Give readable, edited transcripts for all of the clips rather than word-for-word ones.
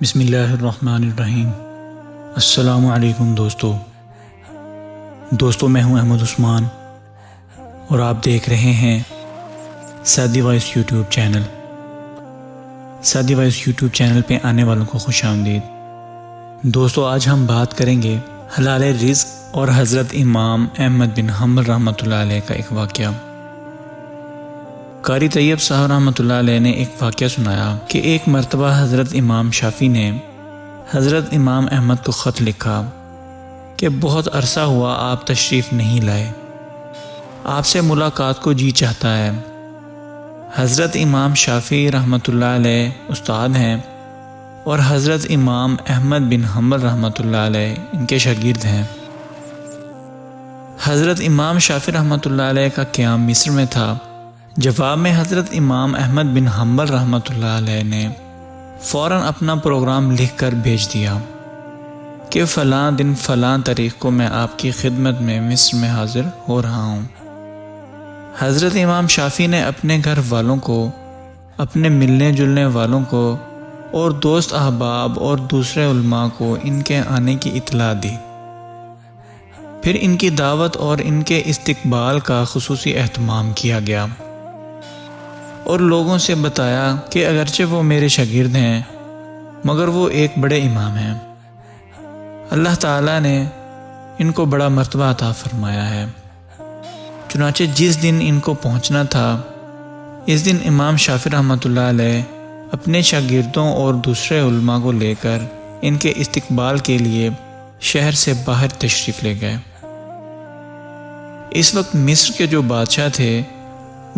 بسم اللہ الرحمن الرحیم۔ السلام علیکم دوستو میں ہوں احمد عثمان اور آپ دیکھ رہے ہیں Saadi voice YouTube channel. Saadi voice YouTube channel پہ آنے والوں کو خوش آمدید۔ دوستو آج ہم بات کریں گے حلال رزق اور حضرت امام احمد بن حنبل رحمۃ اللہ علیہ کا ایک واقعہ۔ قاری طیب صاحب رحمۃ اللہ علیہ نے ایک واقعہ سنایا کہ ایک مرتبہ حضرت امام شافعی نے حضرت امام احمد کو خط لکھا کہ بہت عرصہ ہوا آپ تشریف نہیں لائے، آپ سے ملاقات کو جی چاہتا ہے۔ حضرت امام شافعی رحمۃ اللہ علیہ استاد ہیں اور حضرت امام احمد بن حنبل رحمۃ اللہ علیہ ان کے شاگرد ہیں۔ حضرت امام شافعی رحمۃ اللہ علیہ کا قیام مصر میں تھا۔ جواب میں حضرت امام احمد بن حنبل رحمۃ اللہ علیہ نے فوراً اپنا پروگرام لکھ کر بھیج دیا کہ فلاں دن فلاں تاریخ کو میں آپ کی خدمت میں مصر میں حاضر ہو رہا ہوں۔ حضرت امام شافعی نے اپنے گھر والوں کو، اپنے ملنے جلنے والوں کو اور دوست احباب اور دوسرے علماء کو ان کے آنے کی اطلاع دی۔ پھر ان کی دعوت اور ان کے استقبال کا خصوصی اہتمام کیا گیا اور لوگوں سے بتایا کہ اگرچہ وہ میرے شاگرد ہیں مگر وہ ایک بڑے امام ہیں، اللہ تعالیٰ نے ان کو بڑا مرتبہ عطا فرمایا ہے۔ چنانچہ جس دن ان کو پہنچنا تھا اس دن امام شافعی رحمۃ اللہ علیہ اپنے شاگردوں اور دوسرے علماء کو لے کر ان کے استقبال کے لیے شہر سے باہر تشریف لے گئے۔ اس وقت مصر کے جو بادشاہ تھے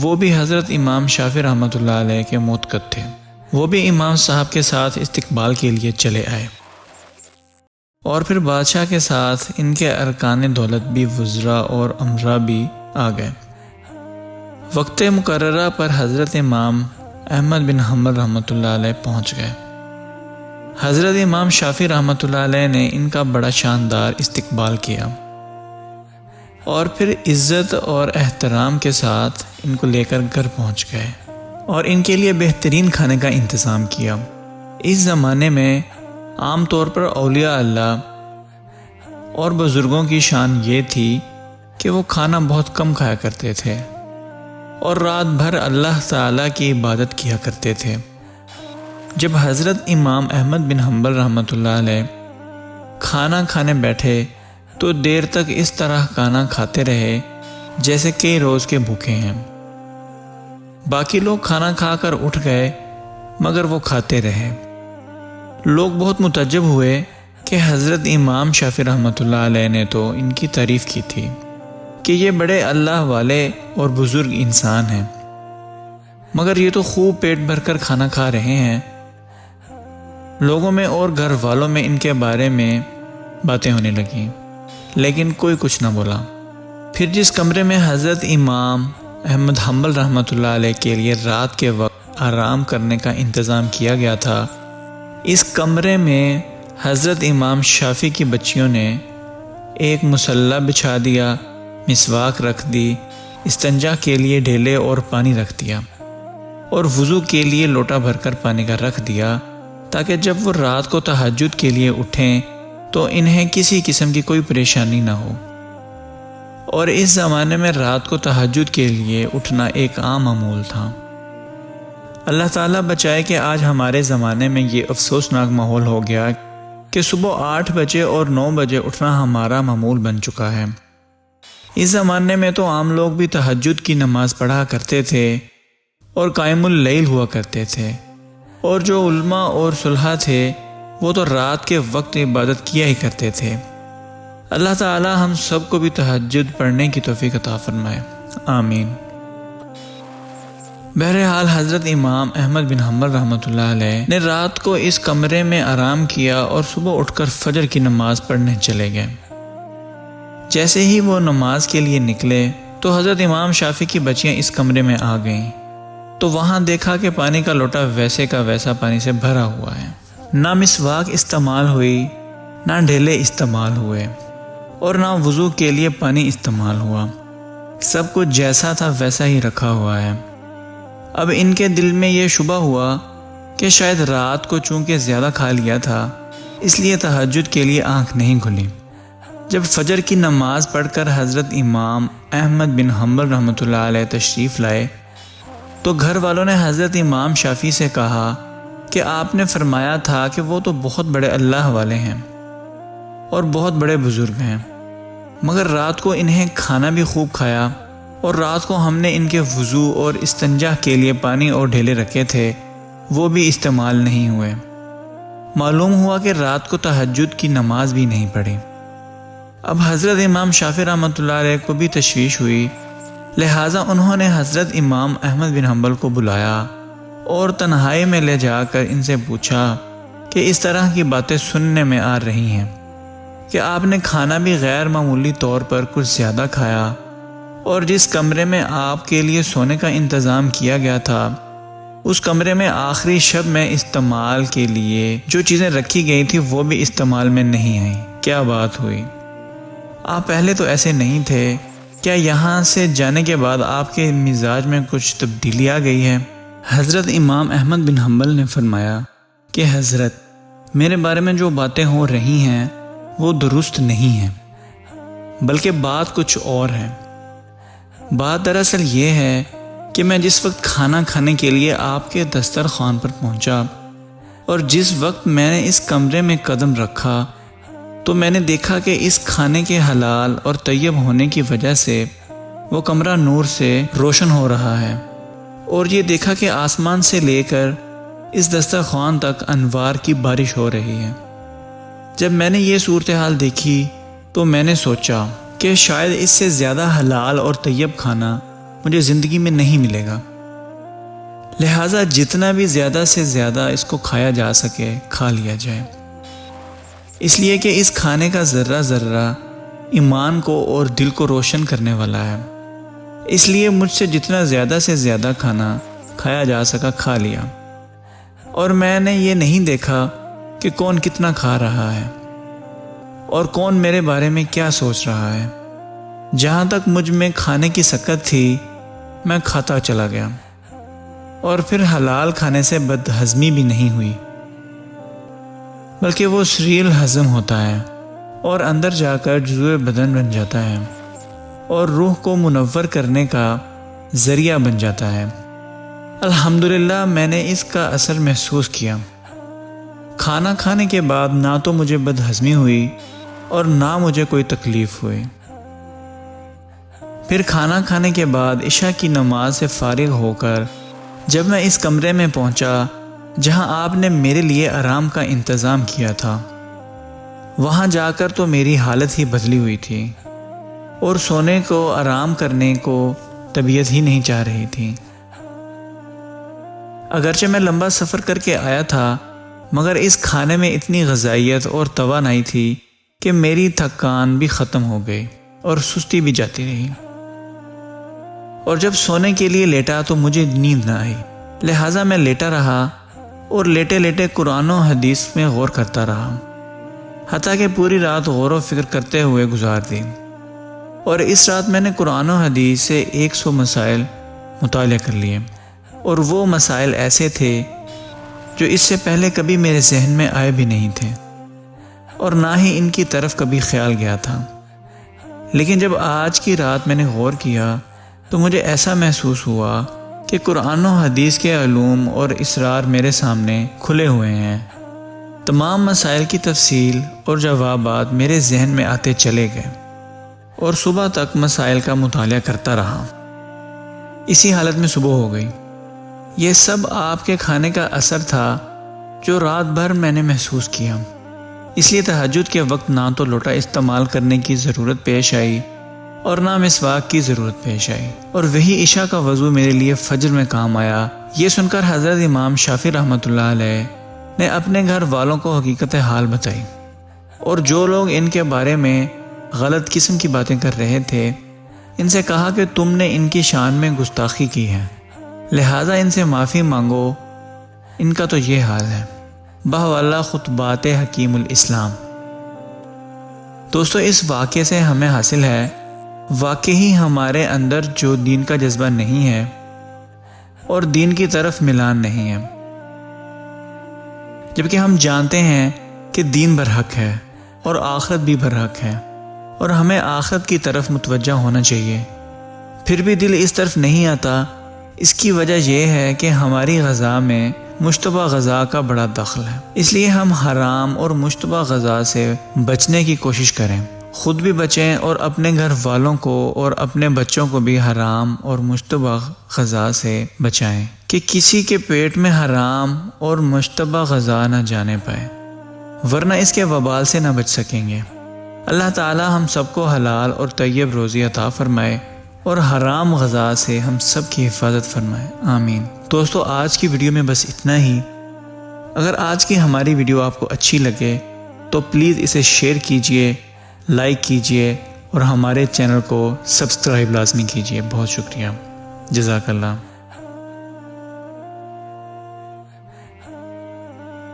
وہ بھی حضرت امام شافعی رحمۃ اللہ علیہ کے موافق تھے۔ وہ بھی امام صاحب کے ساتھ استقبال کے لیے چلے آئے اور پھر بادشاہ کے ساتھ ان کے ارکان دولت بھی، وزراء اور امراء بھی آ گئے۔ وقت مقررہ پر حضرت امام احمد بن حنبل رحمۃ اللہ علیہ پہنچ گئے۔ حضرت امام شافعی رحمۃ اللہ علیہ نے ان کا بڑا شاندار استقبال کیا اور پھر عزت اور احترام کے ساتھ ان کو لے کر گھر پہنچ گئے اور ان کے لیے بہترین کھانے کا انتظام کیا۔ اس زمانے میں عام طور پر اولیاء اللہ اور بزرگوں کی شان یہ تھی کہ وہ کھانا بہت کم کھایا کرتے تھے اور رات بھر اللہ تعالیٰ کی عبادت کیا کرتے تھے۔ جب حضرت امام احمد بن حنبل رحمۃ اللہ علیہ کھانا کھانے بیٹھے تو دیر تک اس طرح کھانا کھاتے رہے جیسے کئی روز کے بھوکے ہیں۔ باقی لوگ کھانا کھا کر اٹھ گئے مگر وہ کھاتے رہے۔ لوگ بہت متعجب ہوئے کہ حضرت امام شافعی رحمۃ اللہ علیہ نے تو ان کی تعریف کی تھی کہ یہ بڑے اللہ والے اور بزرگ انسان ہیں، مگر یہ تو خوب پیٹ بھر کر کھانا کھا رہے ہیں۔ لوگوں میں اور گھر والوں میں ان کے بارے میں باتیں ہونے لگیں لیکن کوئی کچھ نہ بولا۔ پھر جس کمرے میں حضرت امام احمد حنبل رحمۃ اللہ علیہ کے لیے رات کے وقت آرام کرنے کا انتظام کیا گیا تھا، اس کمرے میں حضرت امام شافعی کی بچیوں نے ایک مصلی بچھا دیا، مسواک رکھ دی، استنجا کے لیے ڈھیلے اور پانی رکھ دیا اور وضو کے لیے لوٹا بھر کر پانی کا رکھ دیا تاکہ جب وہ رات کو تہجد کے لیے اٹھیں تو انہیں کسی قسم کی کوئی پریشانی نہ ہو۔ اور اس زمانے میں رات کو تہجد کے لیے اٹھنا ایک عام معمول تھا۔ اللہ تعالیٰ بچائے کہ آج ہمارے زمانے میں یہ افسوسناک ماحول ہو گیا کہ صبح 8 بجے اور 9 بجے اٹھنا ہمارا معمول بن چکا ہے۔ اس زمانے میں تو عام لوگ بھی تہجد کی نماز پڑھا کرتے تھے اور قائم اللیل ہوا کرتے تھے، اور جو علماء اور صلحاء تھے وہ تو رات کے وقت عبادت کیا ہی کرتے تھے۔ اللہ تعالی ہم سب کو بھی تہجد پڑھنے کی توفیق عطا فرمائے، آمین۔ بہرحال حضرت امام احمد بن حنبل رحمۃ اللہ علیہ نے رات کو اس کمرے میں آرام کیا اور صبح اٹھ کر فجر کی نماز پڑھنے چلے گئے۔ جیسے ہی وہ نماز کے لیے نکلے تو حضرت امام شافعی کی بچیاں اس کمرے میں آ گئیں تو وہاں دیکھا کہ پانی کا لوٹا ویسے کا ویسا پانی سے بھرا ہوا ہے، نہ مسواک استعمال ہوئی، نہ ڈھیلے استعمال ہوئے اور نہ وضو کے لیے پانی استعمال ہوا، سب کچھ جیسا تھا ویسا ہی رکھا ہوا ہے۔ اب ان کے دل میں یہ شبہ ہوا کہ شاید رات کو چونکہ زیادہ کھا لیا تھا اس لیے تہجد کے لیے آنکھ نہیں کھلی۔ جب فجر کی نماز پڑھ کر حضرت امام احمد بن حنبل رحمۃ اللہ علیہ تشریف لائے تو گھر والوں نے حضرت امام شافعی سے کہا کہ آپ نے فرمایا تھا کہ وہ تو بہت بڑے اللہ والے ہیں اور بہت بڑے بزرگ ہیں، مگر رات کو انہیں کھانا بھی خوب کھایا، اور رات کو ہم نے ان کے وضو اور استنجا کے لیے پانی اور ڈھیلے رکھے تھے، وہ بھی استعمال نہیں ہوئے۔ معلوم ہوا کہ رات کو تہجد کی نماز بھی نہیں پڑھی۔ اب حضرت امام شافعی رحمۃ اللہ علیہ کو بھی تشویش ہوئی، لہٰذا انہوں نے حضرت امام احمد بن حنبل کو بلایا اور تنہائی میں لے جا کر ان سے پوچھا کہ اس طرح کی باتیں سننے میں آ رہی ہیں کہ آپ نے کھانا بھی غیر معمولی طور پر کچھ زیادہ کھایا، اور جس کمرے میں آپ کے لیے سونے کا انتظام کیا گیا تھا اس کمرے میں آخری شب میں استعمال کے لیے جو چیزیں رکھی گئی تھی وہ بھی استعمال میں نہیں آئیں۔ کیا بات ہوئی؟ آپ پہلے تو ایسے نہیں تھے، کیا یہاں سے جانے کے بعد آپ کے مزاج میں کچھ تبدیلی آ گئی ہے؟ حضرت امام احمد بن حنبل نے فرمایا کہ حضرت، میرے بارے میں جو باتیں ہو رہی ہیں وہ درست نہیں ہیں، بلکہ بات کچھ اور ہے۔ بات دراصل یہ ہے کہ میں جس وقت کھانا کھانے کے لیے آپ کے دسترخوان پر پہنچا اور جس وقت میں نے اس کمرے میں قدم رکھا تو میں نے دیکھا کہ اس کھانے کے حلال اور طیب ہونے کی وجہ سے وہ کمرہ نور سے روشن ہو رہا ہے، اور یہ دیکھا کہ آسمان سے لے کر اس دسترخوان تک انوار کی بارش ہو رہی ہے۔ جب میں نے یہ صورتحال دیکھی تو میں نے سوچا کہ شاید اس سے زیادہ حلال اور طیب کھانا مجھے زندگی میں نہیں ملے گا، لہٰذا جتنا بھی زیادہ سے زیادہ اس کو کھایا جا سکے کھا لیا جائے، اس لیے کہ اس کھانے کا ذرہ ذرہ ایمان کو اور دل کو روشن کرنے والا ہے۔ اس لیے مجھ سے جتنا زیادہ سے زیادہ کھانا کھایا جا سکا کھا لیا، اور میں نے یہ نہیں دیکھا کہ کون کتنا کھا رہا ہے اور کون میرے بارے میں کیا سوچ رہا ہے۔ جہاں تک مجھ میں کھانے کی سکت تھی میں کھاتا چلا گیا، اور پھر حلال کھانے سے بدہضمی بھی نہیں ہوئی، بلکہ وہ سریل ہضم ہوتا ہے اور اندر جا کر جزو بدن بن جاتا ہے اور روح کو منور کرنے کا ذریعہ بن جاتا ہے۔ الحمدللہ میں نے اس کا اثر محسوس کیا۔ کھانا کھانے کے بعد نہ تو مجھے بدہضمی ہوئی اور نہ مجھے کوئی تکلیف ہوئی۔ پھر کھانا کھانے کے بعد عشاء کی نماز سے فارغ ہو کر جب میں اس کمرے میں پہنچا جہاں آپ نے میرے لیے آرام کا انتظام کیا تھا، وہاں جا کر تو میری حالت ہی بدلی ہوئی تھی، اور سونے کو آرام کرنے کو طبیعت ہی نہیں چاہ رہی تھی۔ اگرچہ میں لمبا سفر کر کے آیا تھا، مگر اس کھانے میں اتنی غذائیت اور توانائی تھی کہ میری تھکان بھی ختم ہو گئی اور سستی بھی جاتی رہی، اور جب سونے کے لیے لیٹا تو مجھے نیند نہ آئی، لہٰذا میں لیٹا رہا اور لیٹے لیٹے قرآن و حدیث میں غور کرتا رہا، حتیٰ کہ پوری رات غور و فکر کرتے ہوئے گزار دی، اور اس رات میں نے قرآن و حدیث سے 100 مسائل مطالعہ کر لیے، اور وہ مسائل ایسے تھے جو اس سے پہلے کبھی میرے ذہن میں آئے بھی نہیں تھے، اور نہ ہی ان کی طرف کبھی خیال گیا تھا۔ لیکن جب آج کی رات میں نے غور کیا تو مجھے ایسا محسوس ہوا کہ قرآن و حدیث کے علوم اور اسرار میرے سامنے کھلے ہوئے ہیں۔ تمام مسائل کی تفصیل اور جوابات میرے ذہن میں آتے چلے گئے، اور صبح تک مسائل کا مطالعہ کرتا رہا۔ اسی حالت میں صبح ہو گئی۔ یہ سب آپ کے کھانے کا اثر تھا جو رات بھر میں نے محسوس کیا، اس لیے تہجد کے وقت نہ تو لوٹا استعمال کرنے کی ضرورت پیش آئی اور نہ مسواک کی ضرورت پیش آئی، اور وہی عشاء کا وضو میرے لیے فجر میں کام آیا۔ یہ سن کر حضرت امام شافعی رحمۃ اللہ علیہ نے اپنے گھر والوں کو حقیقت حال بتائی، اور جو لوگ ان کے بارے میں غلط قسم کی باتیں کر رہے تھے ان سے کہا کہ تم نے ان کی شان میں گستاخی کی ہے، لہٰذا ان سے معافی مانگو، ان کا تو یہ حال ہے۔ بحوالہ خطبات حکیم الاسلام۔ دوستو، اس واقعے سے ہمیں حاصل ہے واقعی ہمارے اندر جو دین کا جذبہ نہیں ہے اور دین کی طرف میلان نہیں ہے، جبکہ ہم جانتے ہیں کہ دین برحق ہے اور آخرت بھی برحق ہے اور ہمیں آخرت کی طرف متوجہ ہونا چاہیے، پھر بھی دل اس طرف نہیں آتا؟ اس کی وجہ یہ ہے کہ ہماری غذا میں مشتبہ غذا کا بڑا دخل ہے۔ اس لیے ہم حرام اور مشتبہ غذا سے بچنے کی کوشش کریں، خود بھی بچیں اور اپنے گھر والوں کو اور اپنے بچوں کو بھی حرام اور مشتبہ غذا سے بچائیں کہ کسی کے پیٹ میں حرام اور مشتبہ غذا نہ جانے پائے، ورنہ اس کے وبال سے نہ بچ سکیں گے۔ اللہ تعالی ہم سب کو حلال اور طیب روزی عطا فرمائے اور حرام غذا سے ہم سب کی حفاظت فرمائے، آمین۔ دوستو، آج کی ویڈیو میں بس اتنا ہی۔ اگر آج کی ہماری ویڈیو آپ کو اچھی لگے تو پلیز اسے شیئر کیجئے، لائک کیجئے اور ہمارے چینل کو سبسکرائب لازمی کیجئے۔ بہت شکریہ، جزاک اللہ۔